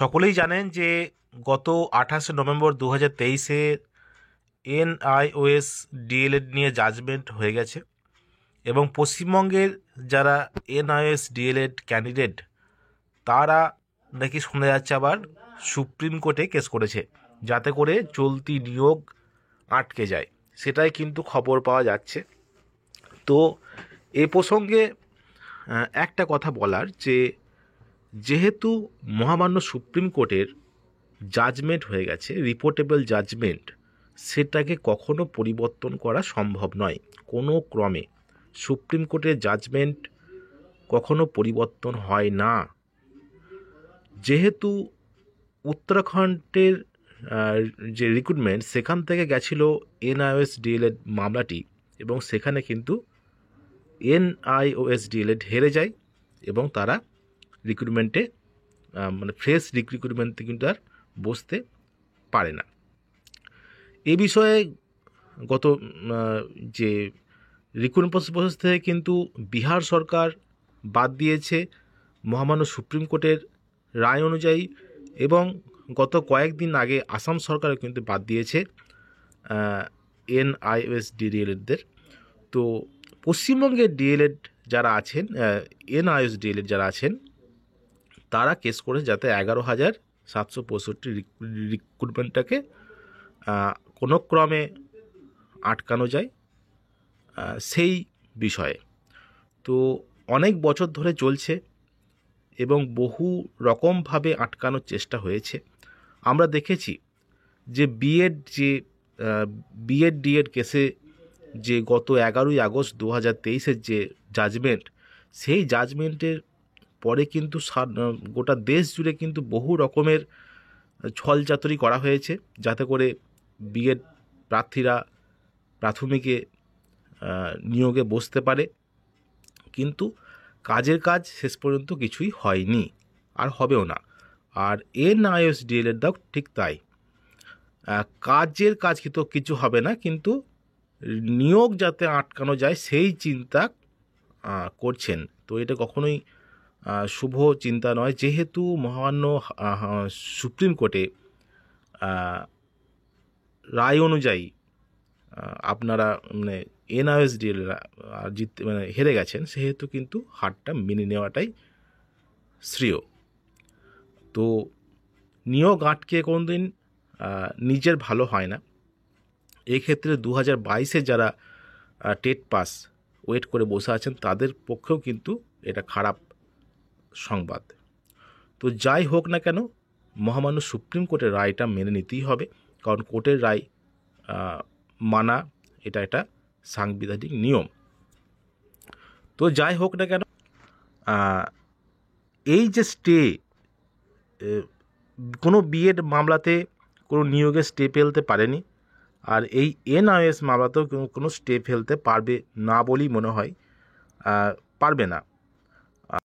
সকলেই জানেন যে গত 28শে নভেম্বর 2023-এ এনআইওএস ডিএলএড নিয়ে জাজমেন্ট হয়ে গেছে এবং পশ্চিমবঙ্গের যারা এনআইওএস ডিএলএড ক্যান্ডিডেট তারা নাকি শোনা যাচ্ছে আবার সুপ্রিম কোর্টে কেস করেছে যাতে করে চলতি নিয়োগ আটকে যায়, সেটাই কিন্তু খবর পাওয়া যাচ্ছে। তো এ প্রসঙ্গে একটা কথা বলার যে যেহেতু মহামান্য সুপ্রিম কোর্টের জাজমেন্ট হয়ে গেছে, রিপোর্টেবল জাজমেন্ট, সেটাকে কখনো পরিবর্তন করা সম্ভব নয়। কোনো ক্রমে সুপ্রিম কোর্টের জাজমেন্ট কখনো পরিবর্তন হয় না। যেহেতু উত্তরাখণ্ডের যে রিক্রুটমেন্ট, সেখান থেকে গেছিল এনআইওএস ডিএলএড মামলাটি এবং সেখানে কিন্তু এনআইওএস ডিএলএড হেরে যায় এবং তারা রিক্রুটমেন্টে মানে ফ্রেশ রিক্রুটমেন্টে কিন্তু আর বসতে পারে না। এ বিষয়ে গত যে রিক্রুটমেন্ট প্রসেস থেকে কিন্তু বিহার সরকার বাদ দিয়েছে মহামান্য সুপ্রিম কোর্টের রায় অনুযায়ী, এবং গত কয়েকদিন আগে আসাম সরকারও কিন্তু বাদ দিয়েছে এনআইওএস ডিএলএডদের। তো পশ্চিমবঙ্গের ডিএলএড যারা আছেন, এনআইওএস ডিএলএড যারা আছেন, তারা কেস করে যাতে 11,765 রিক্রুটমেন্টটাকে কোনো ক্রমে আটকানো যায় সেই বিষয়ে। তো অনেক বছর ধরে চলছে এবং বহু রকমভাবে আটকানোর চেষ্টা হয়েছে। আমরা দেখেছি যে বিএড ডিএড কেসে যে গত 11ই আগস্ট 2023-এর যে জাজমেন্ট, সেই জাজমেন্টের পরে কিন্তু গোটা দেশ জুড়ে কিন্তু বহু রকমের ছলচাতুরি করা হয়েছে যাতে করে বিএড প্রার্থীরা প্রাথমিকে নিয়োগে বসতে পারে, কিন্তু কাজের কাজ শেষ পর্যন্ত কিছুই হয়নি আর হবেও না। আর এনআইওএস ডিএলএডটাও ঠিক তাই, কাজের কাজ কিন্তু কিছু হবে না, কিন্তু নিয়োগ যাতে আটকানো যায় সেই চিন্তা করছেন। তো এটা কখনোই শুভ চিন্তা নয়। যেহেতু মহামান্য সুপ্রিম কোর্টে রায় অনুযায়ী আপনারা মানে এনআইওএস ডিএলএড জিততে মানে হেরে গেছেন, সেহেতু কিন্তু হারটা মেনে নেওয়াটাই শ্রেয়। তো নিয়োগ আটকে কোনো দিন নিজের ভালো হয় না। এক্ষেত্রে 2022-এ যারা টেট পাস ওয়েট করে বসে আছেন তাদের পক্ষেও কিন্তু এটা খারাপ সংবাদ। তো যাই হোক না কেন, মহামান্য সুপ্রিম কোর্টের রায়টা মেনে নিতেই হবে, কারণ কোর্টের রায় মানা এটা একটা সাংবিধানিক নিয়ম। তো যাই হোক না কেন, এই যে স্টে, কোনো বিএড মামলাতে কোনো নিয়োগে স্টে ফেলতে পারেনি, আর এই এনআইওএস মামলাতেও কোনো স্টে ফেলতে পারবে না বলেই মনে হয়, পারবে না।